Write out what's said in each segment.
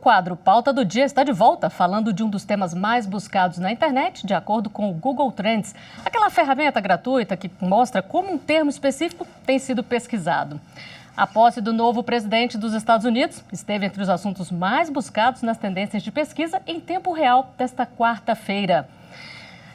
quadro Pauta do Dia está de volta, falando de um dos temas mais buscados na internet, de acordo com o Google Trends, aquela ferramenta gratuita que mostra como um termo específico tem sido pesquisado. A posse do novo presidente dos Estados Unidos esteve entre os assuntos mais buscados nas tendências de pesquisa em tempo real desta quarta-feira.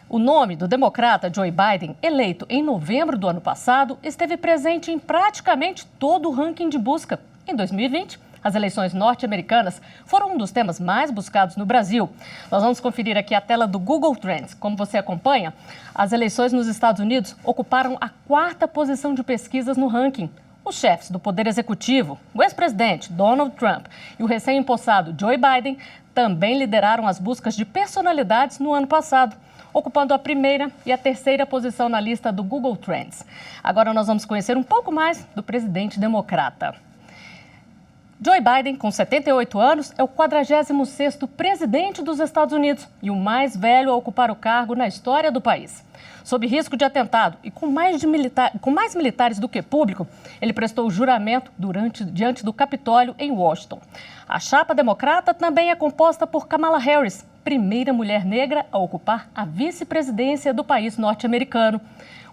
O nome do democrata Joe Biden, eleito em novembro do ano passado, esteve presente em praticamente todo o ranking de busca. Em 2020, as eleições norte-americanas foram um dos temas mais buscados no Brasil. Nós vamos conferir aqui a tela do Google Trends. Como você acompanha, as eleições nos Estados Unidos ocuparam a 4ª posição de pesquisas no ranking. Os chefes do Poder Executivo, o ex-presidente Donald Trump e o recém-empossado Joe Biden, também lideraram as buscas de personalidades no ano passado, ocupando a 1ª e a 3ª posição na lista do Google Trends. Agora nós vamos conhecer um pouco mais do presidente democrata. Joe Biden, com 78 anos, é o 46º presidente dos Estados Unidos e o mais velho a ocupar o cargo na história do país. Sob risco de atentado e com mais militares do que público, ele prestou juramento diante do Capitólio em Washington. A chapa democrata também é composta por Kamala Harris, primeira mulher negra a ocupar a vice-presidência do país norte-americano.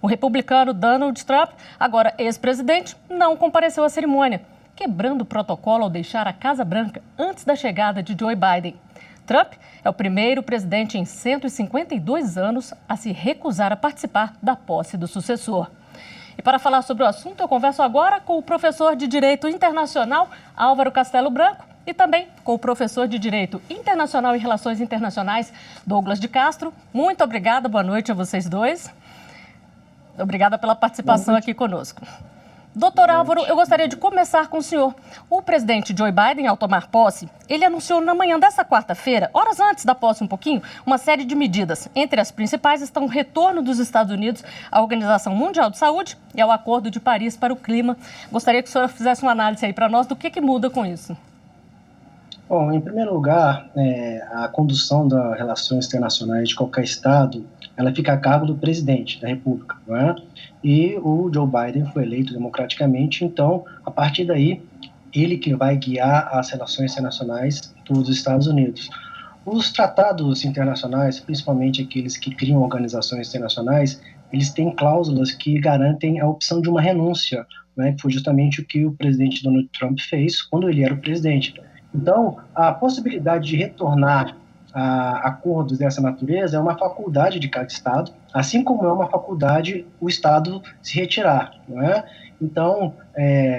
O republicano Donald Trump, agora ex-presidente, não compareceu à cerimônia, quebrando o protocolo ao deixar a Casa Branca antes da chegada de Joe Biden. Trump é o primeiro presidente em 152 anos a se recusar a participar da posse do sucessor. E para falar sobre o assunto, eu converso agora com o professor de Direito Internacional, Álvaro Castelo Branco, e também com o professor de Direito Internacional e Relações Internacionais, Douglas de Castro. Muito obrigada, boa noite a vocês dois. Obrigada pela participação aqui conosco. Doutor Álvaro, eu gostaria de começar com o senhor. O presidente Joe Biden, ao tomar posse, ele anunciou na manhã dessa quarta-feira, horas antes da posse um pouquinho, uma série de medidas. Entre as principais estão o retorno dos Estados Unidos à Organização Mundial de Saúde e ao Acordo de Paris para o Clima. Gostaria que o senhor fizesse uma análise aí para nós do que muda com isso. Bom, em primeiro lugar, a condução das relações internacionais de qualquer Estado, ela fica a cargo do presidente da República, não é? E o Joe Biden foi eleito democraticamente, então, a partir daí, ele que vai guiar as relações internacionais dos Estados Unidos. Os tratados internacionais, principalmente aqueles que criam organizações internacionais, eles têm cláusulas que garantem a opção de uma renúncia, né? Que foi justamente o que o presidente Donald Trump fez quando ele era o presidente. Então, a possibilidade de retornar a acordos dessa natureza é uma faculdade de cada Estado, assim como é uma faculdade o Estado se retirar, não é? Então,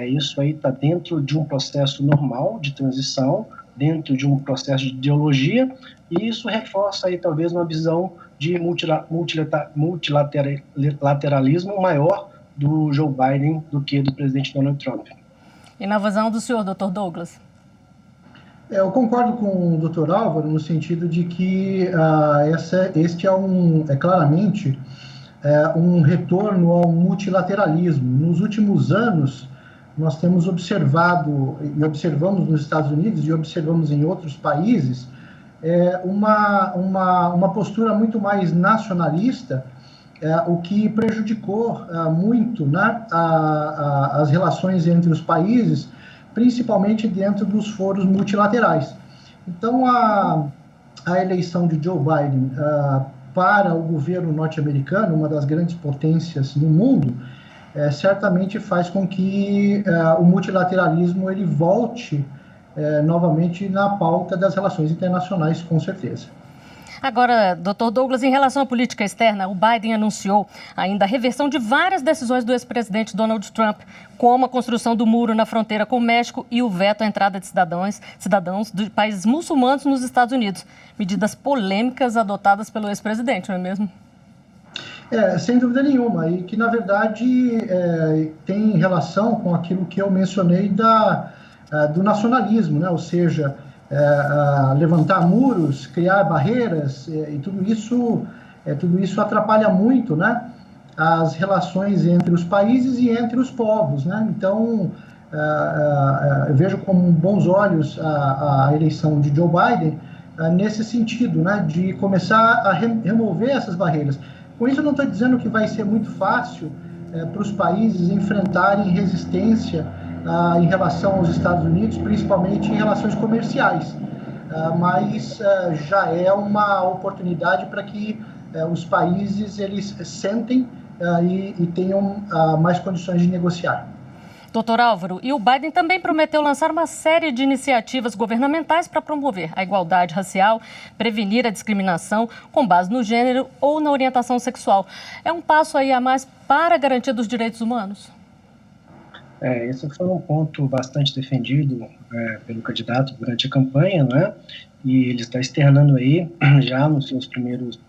isso aí está dentro de um processo normal de transição, dentro de um processo de ideologia, e isso reforça aí talvez uma visão de multilateralismo maior do Joe Biden do que do presidente Donald Trump. E na visão do senhor, doutor Douglas? Eu concordo com o Dr. Álvaro no sentido de que este é claramente um retorno ao multilateralismo. Nos últimos anos, nós temos observado, e observamos nos Estados Unidos e observamos em outros países, uma postura muito mais nacionalista, o que prejudicou muito, né, as relações entre os países, principalmente dentro dos foros multilaterais. Então, a eleição de Joe Biden para o governo norte-americano, uma das grandes potências no mundo, certamente faz com que o multilateralismo ele volte novamente na pauta das relações internacionais, com certeza. Agora, doutor Douglas, em relação à política externa, o Biden anunciou ainda a reversão de várias decisões do ex-presidente Donald Trump, como a construção do muro na fronteira com o México e o veto à entrada de cidadãos de países muçulmanos nos Estados Unidos. Medidas polêmicas adotadas pelo ex-presidente, não é mesmo? Sem dúvida nenhuma, e que, na verdade, tem relação com aquilo que eu mencionei do nacionalismo, né? Ou seja, levantar muros, criar barreiras, e tudo isso atrapalha muito, né, as relações entre os países e entre os povos, né? Então, eu vejo com bons olhos a eleição de Joe Biden nesse sentido, né, de começar a remover essas barreiras. Com isso, eu não estou dizendo que vai ser muito fácil para os países enfrentarem resistência em relação aos Estados Unidos, principalmente em relações comerciais. mas já é uma oportunidade para que os países eles sentem e tenham mais condições de negociar. Doutor Álvaro, e o Biden também prometeu lançar uma série de iniciativas governamentais para promover a igualdade racial, prevenir a discriminação com base no gênero ou na orientação sexual. É um passo aí a mais para a garantia dos direitos humanos? Esse foi um ponto bastante defendido pelo candidato durante a campanha, né? E ele está externando aí, já nos seus primeiros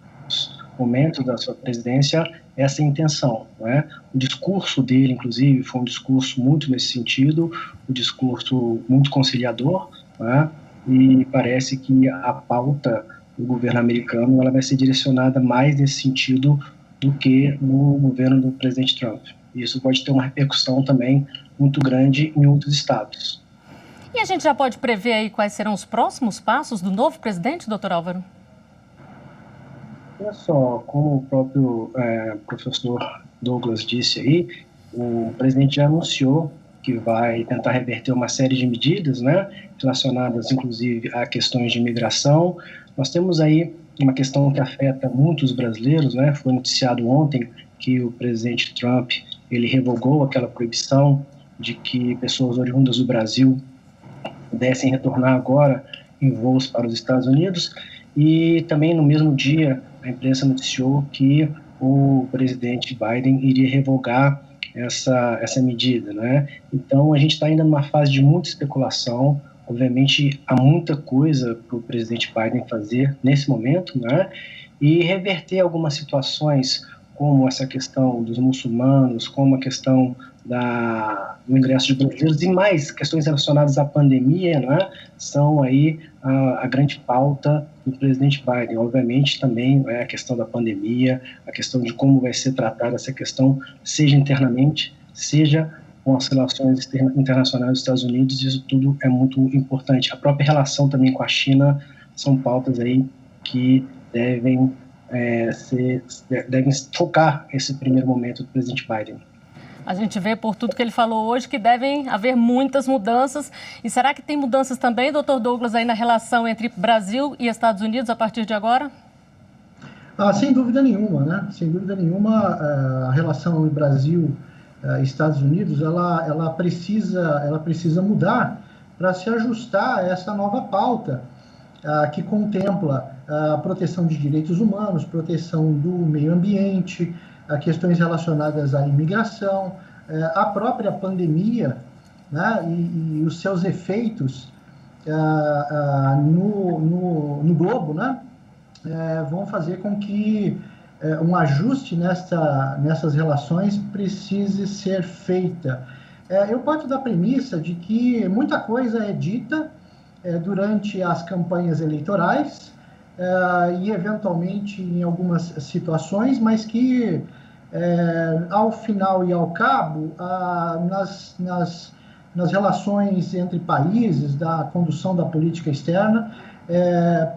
momentos da sua presidência, essa intenção, né? O discurso dele, inclusive, foi um discurso muito nesse sentido, um discurso muito conciliador, né? E parece que a pauta do governo americano ela vai ser direcionada mais nesse sentido do que no governo do presidente Trump. Isso pode ter uma repercussão também muito grande em outros estados. E a gente já pode prever aí quais serão os próximos passos do novo presidente, doutor Álvaro? Olha só, como o próprio professor Douglas disse aí, o presidente já anunciou que vai tentar reverter uma série de medidas, né, relacionadas inclusive a questões de imigração. Nós temos aí uma questão que afeta muitos brasileiros, né, foi noticiado ontem que o presidente Trump ele revogou aquela proibição de que pessoas oriundas do Brasil pudessem retornar agora em voos para os Estados Unidos. E também no mesmo dia a imprensa noticiou que o presidente Biden iria revogar essa medida, né? Então a gente está ainda numa fase de muita especulação. Obviamente há muita coisa para o presidente Biden fazer nesse momento, né? E reverter algumas situações como essa questão dos muçulmanos, como a questão do ingresso de brasileiros e mais questões relacionadas à pandemia, né, são aí a grande pauta do presidente Biden. Obviamente também a questão da pandemia, a questão de como vai ser tratada essa questão, seja internamente, seja com as relações internacionais dos Estados Unidos, isso tudo é muito importante. A própria relação também com a China são pautas aí que devem focar esse primeiro momento do presidente Biden. A gente vê por tudo que ele falou hoje que devem haver muitas mudanças. E será que tem mudanças também, doutor Douglas, aí na relação entre Brasil e Estados Unidos a partir de agora? Sem dúvida nenhuma, né? Sem dúvida nenhuma, a relação entre Brasil e Estados Unidos, ela precisa mudar para se ajustar a essa nova pauta que contempla a proteção de direitos humanos, proteção do meio ambiente, questões relacionadas à imigração, a própria pandemia, né, e os seus efeitos no globo, né, vão fazer com que um ajuste nessas relações precise ser feita. Eu parto da premissa de que muita coisa é dita durante as campanhas eleitorais e, eventualmente, em algumas situações, mas que, ao final e ao cabo, nas relações entre países, da condução da política externa,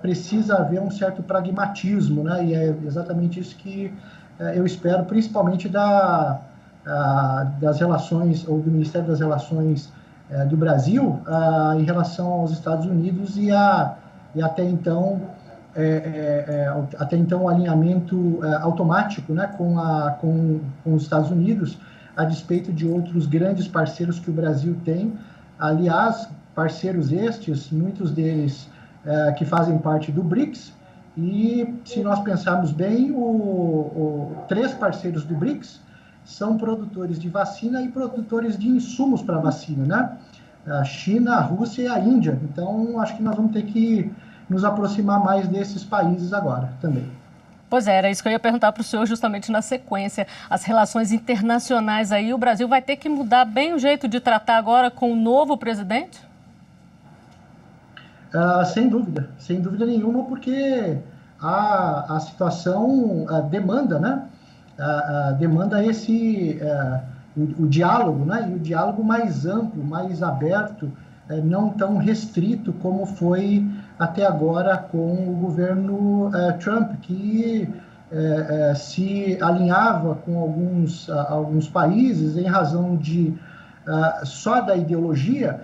precisa haver um certo pragmatismo, né? E é exatamente isso que eu espero, principalmente das relações, ou do Ministério das Relações do Brasil em relação aos Estados Unidos e até então o alinhamento automático, né, com os Estados Unidos, a despeito de outros grandes parceiros que o Brasil tem. Aliás, parceiros estes, muitos deles que fazem parte do BRICS, e se nós pensarmos bem, 3 parceiros do BRICS são produtores de vacina e produtores de insumos para vacina, né? A China, a Rússia e a Índia. Então, acho que nós vamos ter que nos aproximar mais desses países agora também. Pois era isso que eu ia perguntar para o senhor justamente na sequência. As relações internacionais aí, o Brasil vai ter que mudar bem o jeito de tratar agora com o novo presidente? Sem dúvida nenhuma, porque a situação demanda, né? Demanda o diálogo, né? E o diálogo mais amplo, mais aberto, não tão restrito como foi até agora com o governo Trump, que se alinhava com alguns países em razão só da ideologia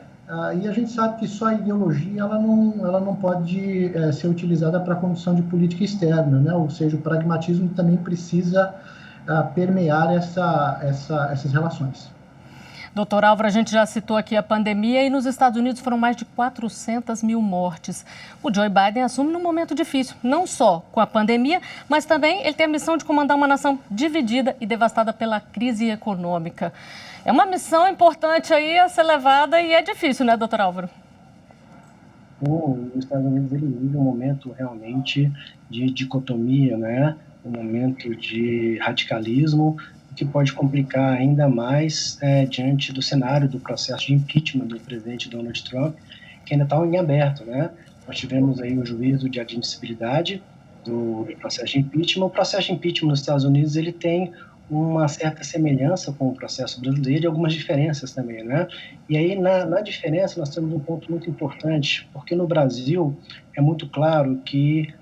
e a gente sabe que só a ideologia ela não pode ser utilizada para a condução de política externa, né? Ou seja, o pragmatismo também precisa permear essas relações. Doutor Álvaro, a gente já citou aqui a pandemia e nos Estados Unidos foram mais de 400 mil mortes. O Joe Biden assume num momento difícil, não só com a pandemia, mas também ele tem a missão de comandar uma nação dividida e devastada pela crise econômica. É uma missão importante aí a ser levada e é difícil, né, doutor Álvaro? Os Estados Unidos ele vive um momento realmente de dicotomia, né? Um momento de radicalismo, que pode complicar ainda mais diante do cenário do processo de impeachment do presidente Donald Trump, que ainda está em aberto, né? Nós tivemos aí o juízo de admissibilidade do processo de impeachment. O processo de impeachment nos Estados Unidos ele tem uma certa semelhança com o processo brasileiro e algumas diferenças também, né? E aí, na diferença, nós temos um ponto muito importante, porque no Brasil é muito claro que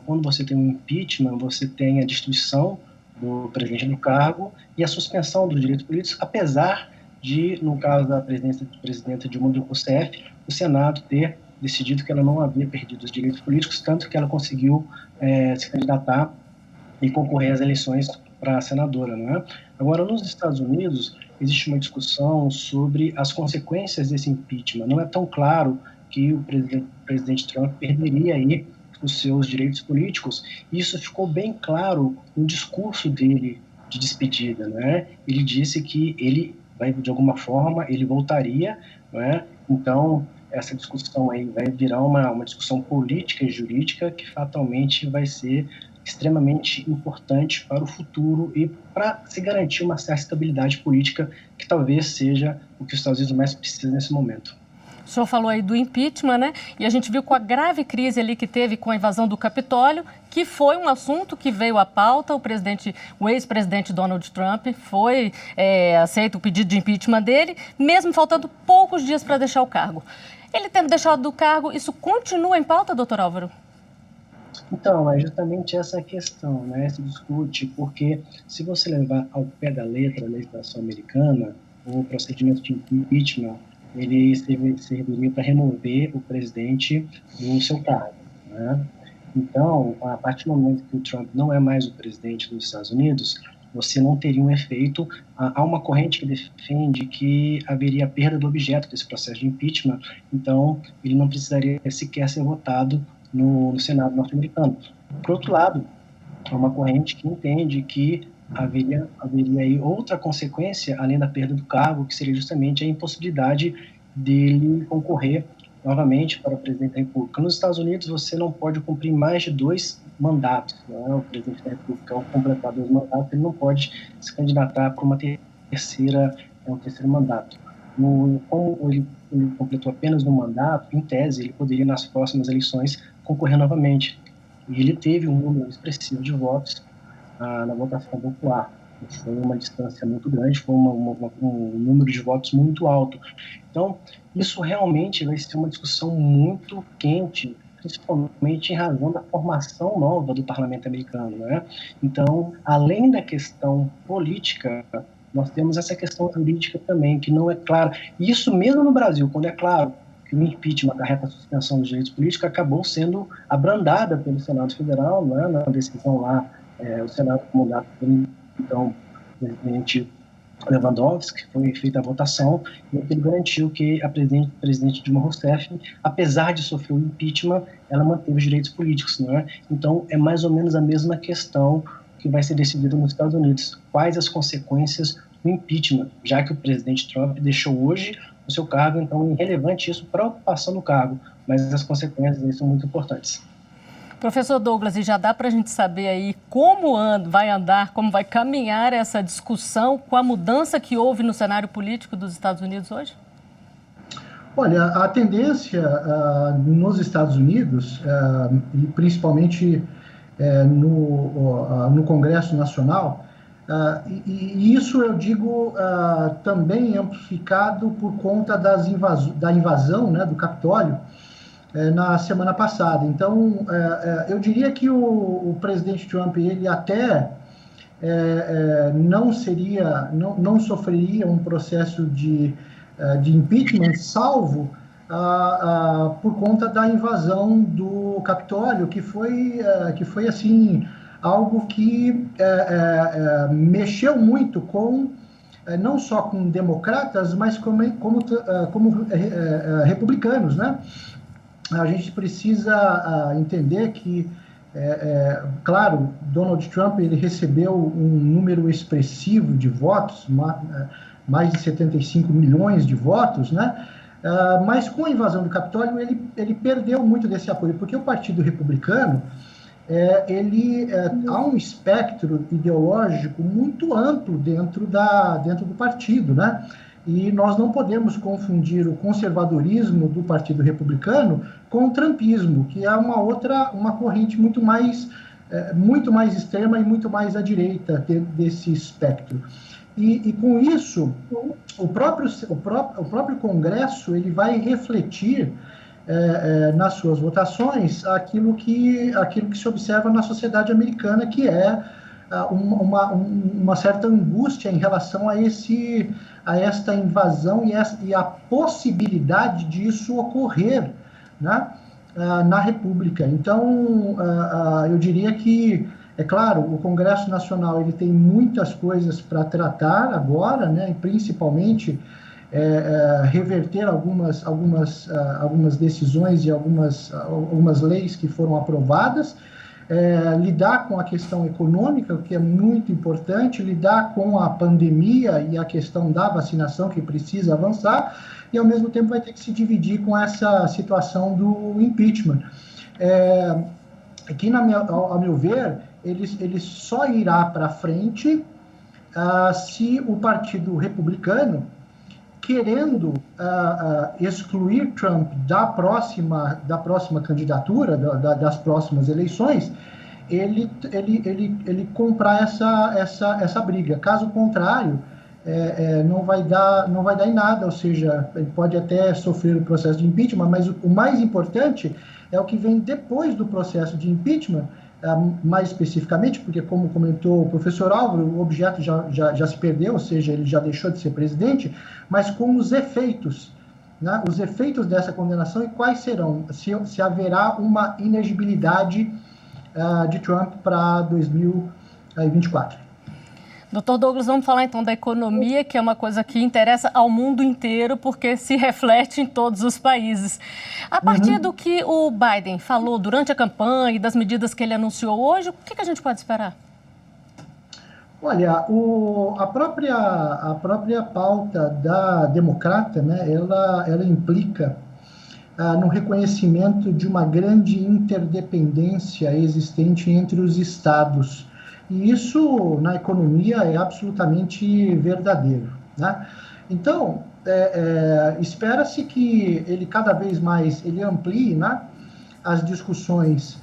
quando você tem um impeachment, você tem a destituição do presidente do cargo e a suspensão dos direitos políticos, apesar de, no caso da presidenta Dilma Rousseff, o Senado ter decidido que ela não havia perdido os direitos políticos, tanto que ela conseguiu se candidatar e concorrer às eleições para senadora, não é? Agora, nos Estados Unidos, existe uma discussão sobre as consequências desse impeachment. Não é tão claro que o presidente Trump perderia aí os seus direitos políticos. Isso ficou bem claro no discurso dele de despedida, né? Ele disse que ele vai, de alguma forma, ele voltaria, né? Então, essa discussão aí vai virar uma discussão política e jurídica que fatalmente vai ser extremamente importante para o futuro e para se garantir uma certa estabilidade política que talvez seja o que os Estados Unidos mais precisam nesse momento. O senhor falou aí do impeachment, né? E a gente viu com a grave crise ali que teve com a invasão do Capitólio, que foi um assunto que veio à pauta. O ex-presidente Donald Trump foi aceito o pedido de impeachment dele, mesmo faltando poucos dias para deixar o cargo. Ele tendo deixado o cargo, isso continua em pauta, doutor Álvaro? Então, é justamente essa questão, né? Se discute, porque se você levar ao pé da letra a legislação americana, o procedimento de impeachment ele serviria para remover o presidente do seu cargo, né? Então, a partir do momento que o Trump não é mais o presidente dos Estados Unidos, você não teria um efeito. Há uma corrente que defende que haveria perda do objeto desse processo de impeachment, então ele não precisaria sequer ser votado no Senado norte-americano. Por outro lado, há uma corrente que entende que haveria aí outra consequência, além da perda do cargo, que seria justamente a impossibilidade dele concorrer novamente para o presidente da República. Nos Estados Unidos, você não pode cumprir mais de 2 mandatos. Né? O presidente da República, ao completar 2 mandatos, ele não pode se candidatar para um terceiro mandato. Como ele completou apenas 1 mandato, em tese, ele poderia, nas próximas eleições, concorrer novamente. E ele teve um número expressivo de votos na votação popular. Foi uma distância muito grande, foi um número de votos muito alto. Então, isso realmente vai ser uma discussão muito quente, principalmente em razão da formação nova do parlamento americano, né? Então, além da questão política, nós temos essa questão jurídica também, que não é clara. E isso mesmo no Brasil, quando é claro que o impeachment acarreta a suspensão dos direitos políticos, acabou sendo abrandada pelo Senado Federal, né? Na decisão lá, o Senado comandado pelo então presidente Lewandowski, foi feita a votação e ele garantiu que a presidente Dilma Rousseff, apesar de sofrer o impeachment, ela manteve os direitos políticos, não é? Então é mais ou menos a mesma questão que vai ser decidida nos Estados Unidos. Quais as consequências do impeachment, já que o presidente Trump deixou hoje o seu cargo, então é irrelevante isso para a ocupação do cargo, mas as consequências aí são muito importantes. Professor Douglas, e já dá para a gente saber aí como vai caminhar essa discussão com a mudança que houve no cenário político dos Estados Unidos hoje? Olha, a tendência nos Estados Unidos, e principalmente no Congresso Nacional, e isso eu digo também amplificado por conta da invasão, né, do Capitólio, na semana passada. Então, eu diria que o presidente Trump, ele até não sofreria um processo de de impeachment, salvo por conta da invasão do Capitólio, que foi assim, algo que mexeu muito com não só com democratas, mas como republicanos, né? A gente precisa entender que, claro, Donald Trump ele recebeu um número expressivo de votos, mais de 75 milhões de votos, né? Mas com a invasão do Capitólio ele perdeu muito desse apoio, porque o Partido Republicano há um espectro ideológico muito amplo dentro do partido, né? E nós não podemos confundir o conservadorismo do Partido Republicano com o trumpismo, que é uma corrente muito mais extrema e muito mais à direita desse espectro. E com isso, o próprio Congresso ele vai refletir nas suas votações aquilo que se observa na sociedade americana, que é uma certa angústia em relação a esta invasão e a possibilidade disso ocorrer, né, na República. Então, eu diria que, é claro, o Congresso Nacional ele tem muitas coisas para tratar agora, né, e principalmente reverter algumas decisões e algumas leis que foram aprovadas, lidar com a questão econômica, o que é muito importante, lidar com a pandemia e a questão da vacinação, que precisa avançar, e ao mesmo tempo vai ter que se dividir com essa situação do impeachment. Que, ao meu ver, ele só irá para frente se o Partido Republicano, querendo excluir Trump da próxima candidatura, das próximas eleições, ele comprar essa briga. Caso contrário, não vai dar em nada, ou seja, ele pode até sofrer o processo de impeachment, mas o mais importante é o que vem depois do processo de impeachment, mais especificamente, porque, como comentou o professor Álvaro, o objeto já se perdeu, ou seja, ele já deixou de ser presidente, mas com os efeitos, né? Os efeitos dessa condenação e quais serão, se haverá uma inegibilidade de Trump para 2024. Doutor Douglas, vamos falar então da economia, que é uma coisa que interessa ao mundo inteiro, porque se reflete em todos os países. A partir do que o Biden falou durante a campanha e das medidas que ele anunciou hoje, o que a gente pode esperar? Olha, a própria pauta da democrata, né, ela implica no reconhecimento de uma grande interdependência existente entre os estados. E isso, na economia, é absolutamente verdadeiro, né? Então, espera-se que ele cada vez mais amplie, né, as discussões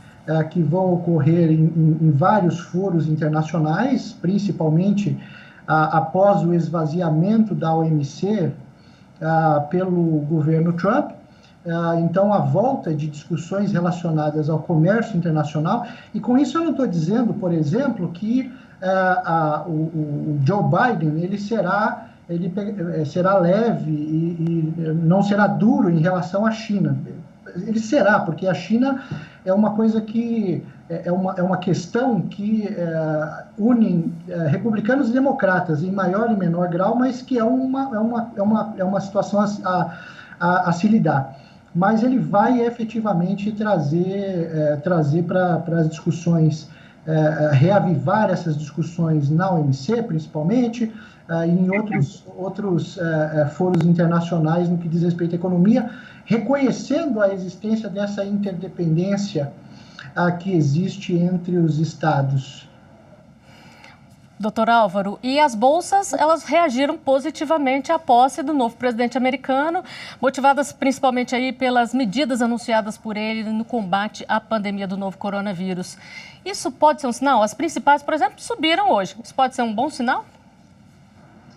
que vão ocorrer em vários foros internacionais, principalmente após o esvaziamento da OMC pelo governo Trump. Então, a volta de discussões relacionadas ao comércio internacional, e com isso eu não estou dizendo, por exemplo, que o Joe Biden ele será leve e não será duro em relação à China. Ele será, porque a China é uma coisa que é uma questão que une republicanos e democratas em maior e menor grau, mas que é uma situação a se lidar. Mas ele vai efetivamente trazer para as discussões, reavivar essas discussões na OMC, principalmente, e em outros foros internacionais no que diz respeito à economia, reconhecendo a existência dessa interdependência que existe entre os estados. Doutor Álvaro, e as bolsas, elas reagiram positivamente à posse do novo presidente americano, motivadas principalmente aí pelas medidas anunciadas por ele no combate à pandemia do novo coronavírus. Isso pode ser um sinal? As principais, por exemplo, subiram hoje. Isso pode ser um bom sinal?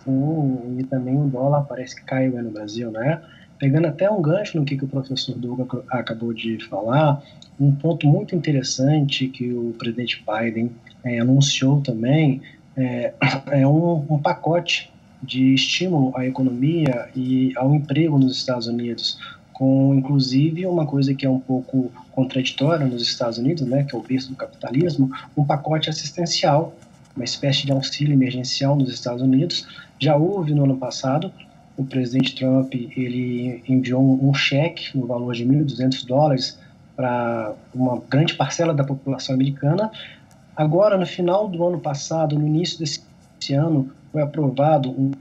Sim, e também o dólar parece que caiu no Brasil, né? Pegando até um gancho no que o professor Douglas acabou de falar, um ponto muito interessante que o presidente Biden anunciou também é um pacote de estímulo à economia e ao emprego nos Estados Unidos, com inclusive uma coisa que é um pouco contraditória nos Estados Unidos, né, que é o berço do capitalismo, um pacote assistencial, uma espécie de auxílio emergencial nos Estados Unidos. Já houve no ano passado, o presidente Trump ele enviou um cheque no valor de $1.200 para uma grande parcela da população americana. Agora, no final do ano passado, no início desse ano, foi aprovado um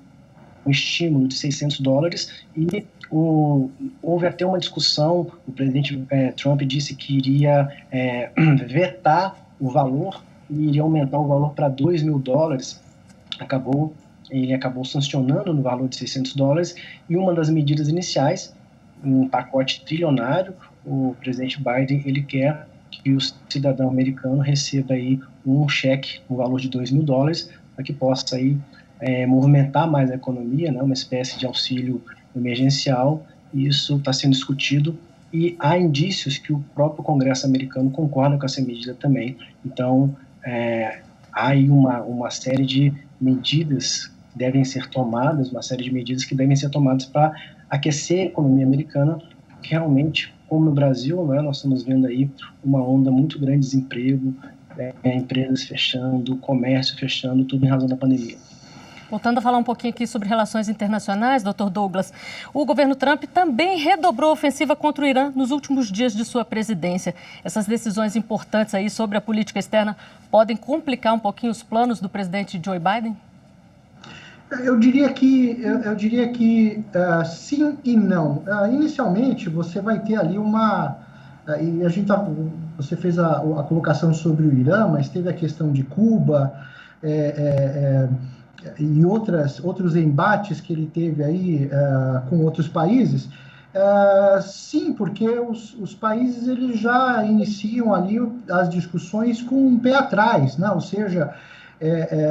estímulo de $600 e houve até uma discussão. O presidente Trump disse que iria vetar o valor e iria aumentar o valor para $2.000. Ele acabou sancionando no valor de $600 e uma das medidas iniciais, um pacote trilionário, o presidente Biden ele quer que o cidadão americano receba aí um cheque no valor de $2.000 para que possa aí movimentar mais a economia, né, uma espécie de auxílio emergencial. E isso está sendo discutido e há indícios que o próprio Congresso americano concorda com essa medida também. Então, há aí uma série de medidas que devem ser tomadas, para aquecer a economia americana, que realmente, como no Brasil, né, nós estamos vendo aí uma onda muito grande de desemprego, empresas fechando, comércio fechando, tudo em razão da pandemia. Voltando a falar um pouquinho aqui sobre relações internacionais, Dr. Douglas, o governo Trump também redobrou a ofensiva contra o Irã nos últimos dias de sua presidência. Essas decisões importantes aí sobre a política externa podem complicar um pouquinho os planos do presidente Joe Biden? Eu diria que sim e não. Inicialmente, você vai ter ali e você fez a colocação sobre o Irã, mas teve a questão de Cuba e outros embates que ele teve aí com outros países. Sim, porque os países eles já iniciam ali as discussões com um pé atrás, né? Ou seja,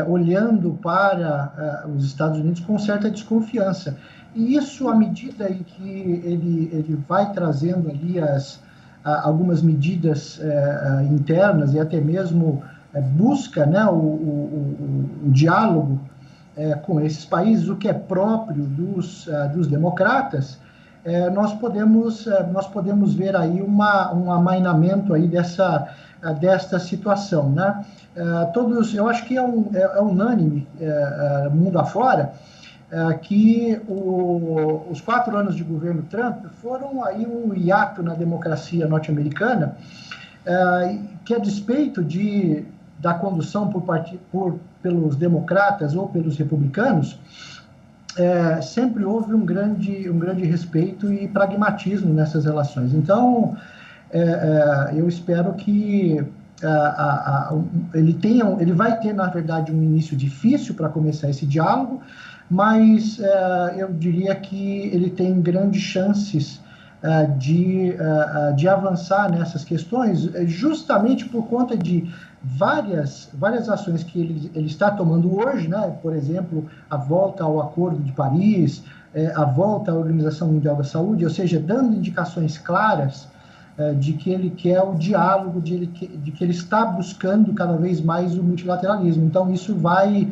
olhando para os Estados Unidos com certa desconfiança. E isso, à medida em que ele vai trazendo ali algumas medidas internas e até mesmo busca, né, o diálogo com esses países, o que é próprio dos democratas, nós podemos ver aí um amainamento aí desta situação, né? Eu acho que é unânime, mundo afora, que os 4 anos de governo Trump foram aí um hiato na democracia norte-americana, que a despeito da condução pelos democratas ou pelos republicanos, sempre houve um grande respeito e pragmatismo nessas relações. Então, eu espero que ele vai ter, na verdade, um início difícil para começar esse diálogo, mas eu diria que ele tem grandes chances de avançar nessas questões, justamente por conta de várias ações que ele está tomando hoje, né? Por exemplo, a volta ao Acordo de Paris, a volta à Organização Mundial da Saúde, ou seja, dando indicações claras de que ele quer o diálogo, de que ele está buscando cada vez mais o multilateralismo. Então, isso vai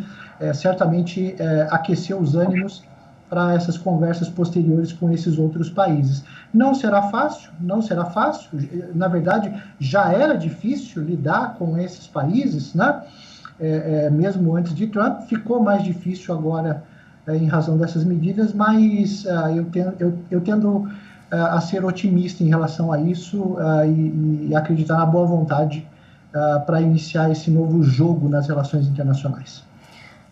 certamente aquecer os ânimos para essas conversas posteriores com esses outros países. Não será fácil. Na verdade, já era difícil lidar com esses países, né? Mesmo antes de Trump, ficou mais difícil agora em razão dessas medidas, mas eu tendo a ser otimista em relação a isso e acreditar na boa vontade para iniciar esse novo jogo nas relações internacionais.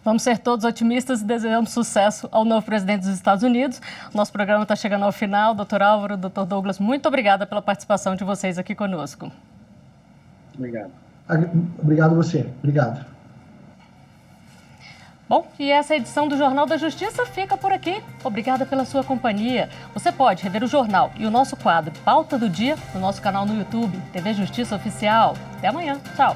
Vamos ser todos otimistas e desejamos sucesso ao novo presidente dos Estados Unidos. Nosso programa está chegando ao final. Dr. Álvaro, Dr. Douglas, muito obrigada pela participação de vocês aqui conosco. Obrigado. Obrigado a você. Obrigado. Bom, e essa edição do Jornal da Justiça fica por aqui. Obrigada pela sua companhia. Você pode rever o jornal e o nosso quadro Pauta do Dia no nosso canal no YouTube, TV Justiça Oficial. Até amanhã. Tchau.